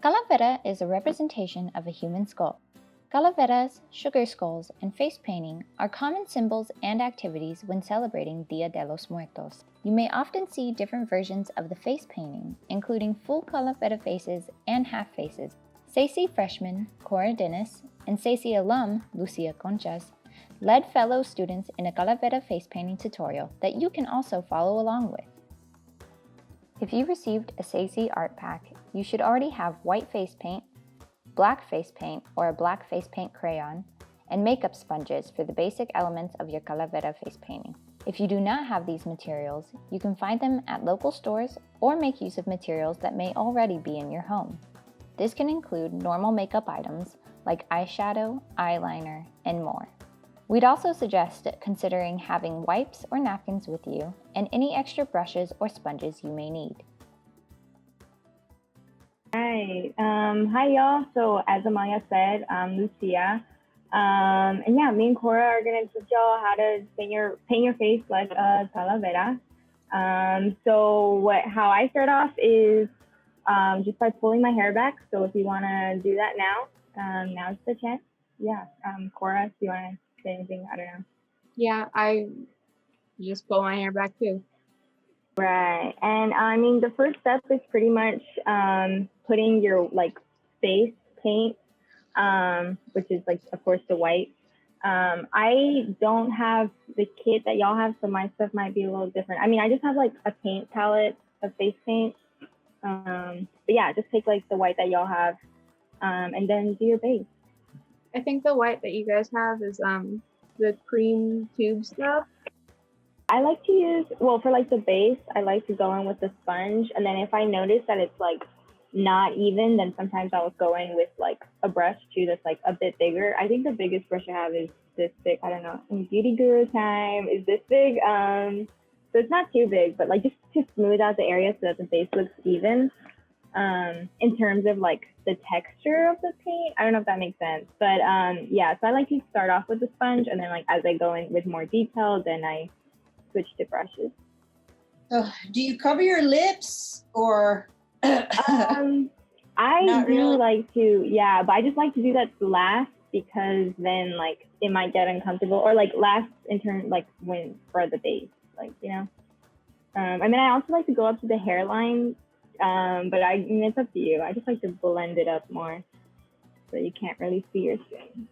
calavera is a representation of a human skull. Calaveras, sugar skulls, and face painting are common symbols and activities when celebrating Dia de los Muertos. You may often see different versions of the face painting, including full calavera faces and half faces. SACE freshman Cora Dennis and SACE alum Lucia Conchas led fellow students in a calavera face painting tutorial that you can also follow along with. If you received a SACE art pack, you should already have white face paint, black face paint or a black face paint crayon, and makeup sponges for the basic elements of your calavera face painting. If you do not have these materials, you can find them at local stores or make use of materials that may already be in your home. This can include normal makeup items like eyeshadow, eyeliner, and more. We'd also suggest considering having wipes or napkins with you and any extra brushes or sponges you may need. Hi y'all. So as Amaya said, I'm Lucia. And yeah, me and Cora are gonna teach y'all how to paint your face like a calavera. How I start off is just by pulling my hair back. So if you wanna do that now, now's the chance. Yeah. Cora, do you wanna say anything? I don't know. Yeah, I just pull my hair back too. Right. And I mean, the first step is pretty much putting your face paint, which is of course the white. I don't have the kit that y'all have, so my stuff might be a little different. I mean, I just have a paint palette of face paint. But yeah, just take the white that y'all have, and then do your base. I think the white that you guys have is the cream tube stuff. I like to use, for the base, I like to go in with the sponge. And then if I notice that it's not even, then sometimes I will go in with a brush too that's a bit bigger. I think the biggest brush I have is this big. I don't know, in beauty guru time is this big. So it's not too big, but just to smooth out the area so that the base looks even. In terms of the texture of the paint, I don't know if that makes sense, but yeah, so I like to start off with the sponge, and then as I go in with more detail, then I switch to brushes. Do you cover your lips or? I do like to, yeah, but I just like to do that last because then it might get uncomfortable, or last in turn when for the base, you know. I mean, I also like to go up to the hairline, but I mean it's up to you. I just like to blend it up more so you can't really see your skin.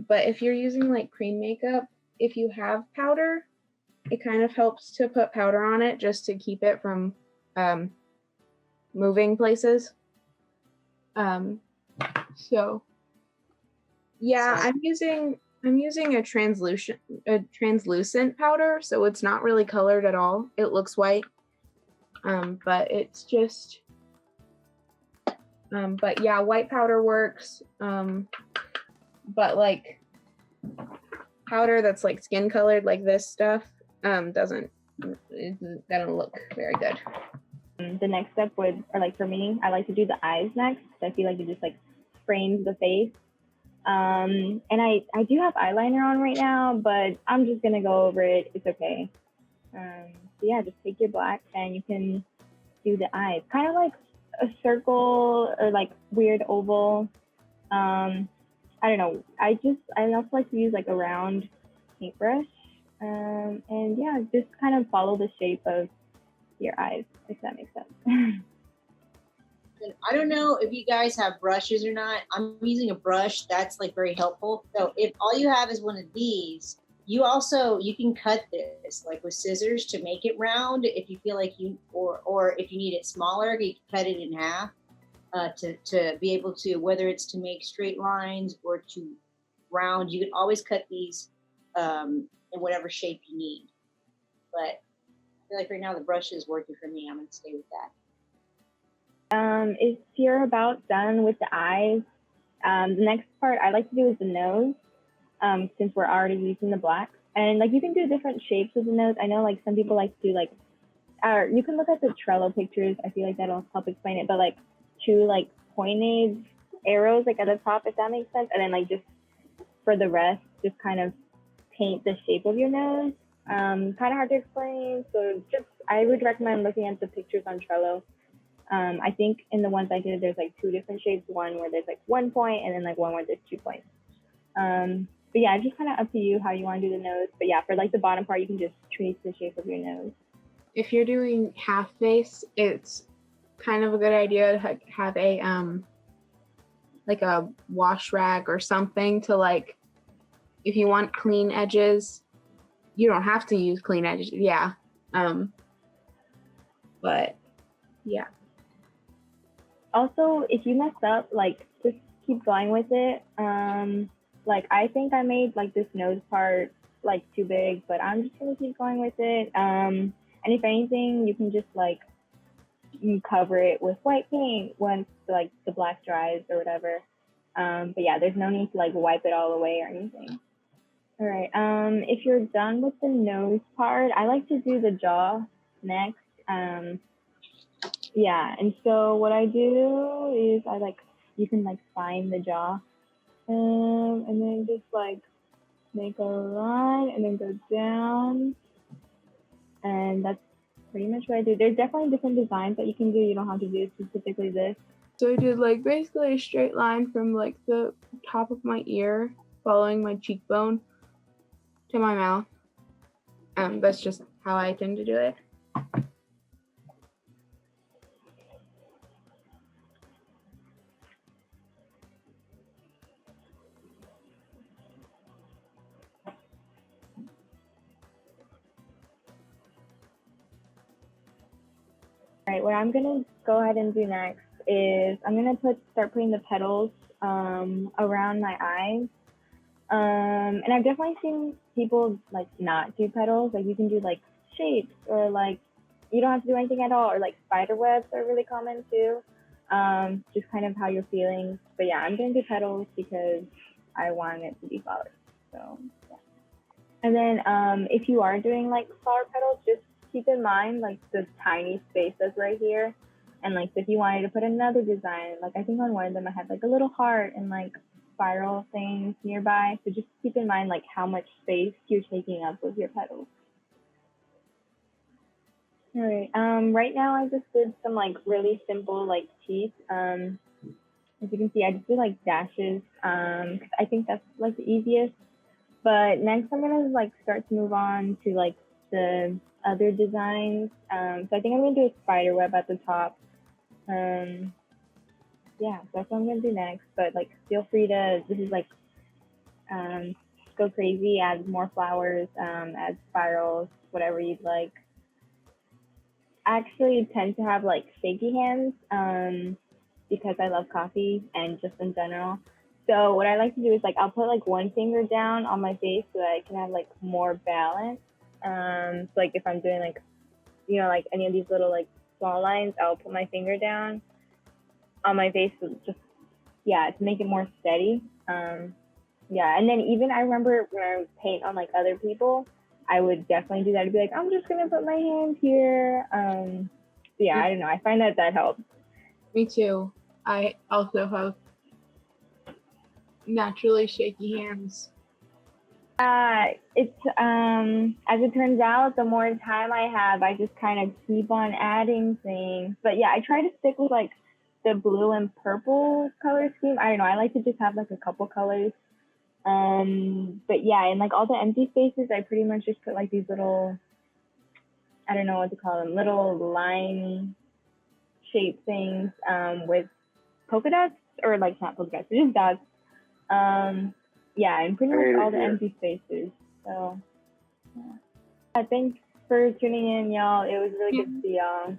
But if you're using cream makeup, if you have powder, it kind of helps to put powder on it just to keep it from moving places. So yeah, I'm using a translucent powder, so it's not really colored at all. It looks white, but it's just but yeah, white powder works. But powder that's skin colored this stuff doesn't look very good. The next step for me, I like to do the eyes next. I feel like it just frames the face. And I do have eyeliner on right now, but I'm just gonna go over it. It's okay. So yeah, just take your black and you can do the eyes, kind of like a circle or weird oval. I don't know. I also like to use a round paintbrush. And yeah, just kind of follow the shape of your eyes, if that makes sense. I don't know if you guys have brushes or not. I'm using a brush that's very helpful. So if all you have is one of these, you can cut this with scissors to make it round if you feel or if you need it smaller, you can cut it in half to be able to, whether it's to make straight lines or to round, you can always cut these in whatever shape you need. But I feel right now the brush is working for me. I'm gonna stay with that. If you're about done with the eyes, the next part I like to do is the nose, since we're already using the black. And you can do different shapes of the nose. I know some people like to do or you can look at the Trello pictures. I feel that'll help explain it. But two pointed arrows at the top, if that makes sense. And then just for the rest, just kind of paint the shape of your nose. Kind of hard to explain. So I would recommend looking at the pictures on Trello. I think in the ones I did, there's like 2 different shapes. One where there's like 1 point, and then like one where there's 2 points. But yeah, it's just kind of up to you how you want to do the nose. But yeah, for like the bottom part, you can just trace the shape of your nose. If you're doing half face, it's kind of a good idea to have a like a wash rag or something to like, if you want clean edges, you don't have to use clean edges. Yeah. But yeah. Also, if you mess up, like just keep going with it. Like I think I made like this nose part like too big, but I'm just gonna keep going with it. And if anything, you can just like cover it with white paint once like the black dries or whatever. But yeah, there's no need to like wipe it all away or anything. All right. If you're done with the nose part, I like to do the jaw next. Yeah, and so what I do is you can like find the jaw, and then just like make a line and then go down, and that's pretty much what I do. There's definitely different designs that you can do. You don't have to do specifically this. So I did like basically a straight line from like the top of my ear, following my cheekbone to my mouth. That's just how I tend to do it. All right, what I'm gonna go ahead and do next is I'm gonna start putting the petals around my eyes. And I've definitely seen people like not do petals. Like you can do like shapes, or like you don't have to do anything at all, or like spider webs are really common too. Just kind of how you're feeling. But yeah, I'm gonna do petals because I want it to be flowers. So yeah. And then if you are doing like flower petals, just keep in mind like the tiny space that's right here. And like if you wanted to put another design, like I think on one of them I had like a little heart and like spiral things nearby. So just keep in mind like how much space you're taking up with your petals. All right. Right now I just did some like really simple like teeth. As you can see, I just did like dashes. 'Cause I think that's like the easiest. But next I'm gonna like start to move on to like the other designs. So I think I'm gonna do a spider web at the top. Yeah, so that's what I'm gonna do next. But like, feel free to, this is like, go crazy, add more flowers, add spirals, whatever you'd like. I actually tend to have like shaky hands, because I love coffee and just in general. So what I like to do is like, I'll put like one finger down on my face so that I can have like more balance. So like if I'm doing like, like any of these little like small lines, I'll put my finger down on my face to just, to make it more steady. Yeah, and then even I remember when I would paint on like other people, I would definitely do that. I'd be like, I'm just gonna put my hand here. Yeah, I don't know. I find that helps. Me too. I also have naturally shaky hands. It's as it turns out, the more time I have, I just kind of keep on adding things. But yeah, I try to stick with like the blue and purple color scheme. I don't know. I like to just have like a couple colors. But yeah, and like all the empty spaces, I pretty much just put like these little, I don't know what to call them, little line shape things, with polka dots, or like not polka dots, just dots. Yeah, and pretty much all the empty spaces. So yeah. Thanks for tuning in, y'all. It was really good to see y'all.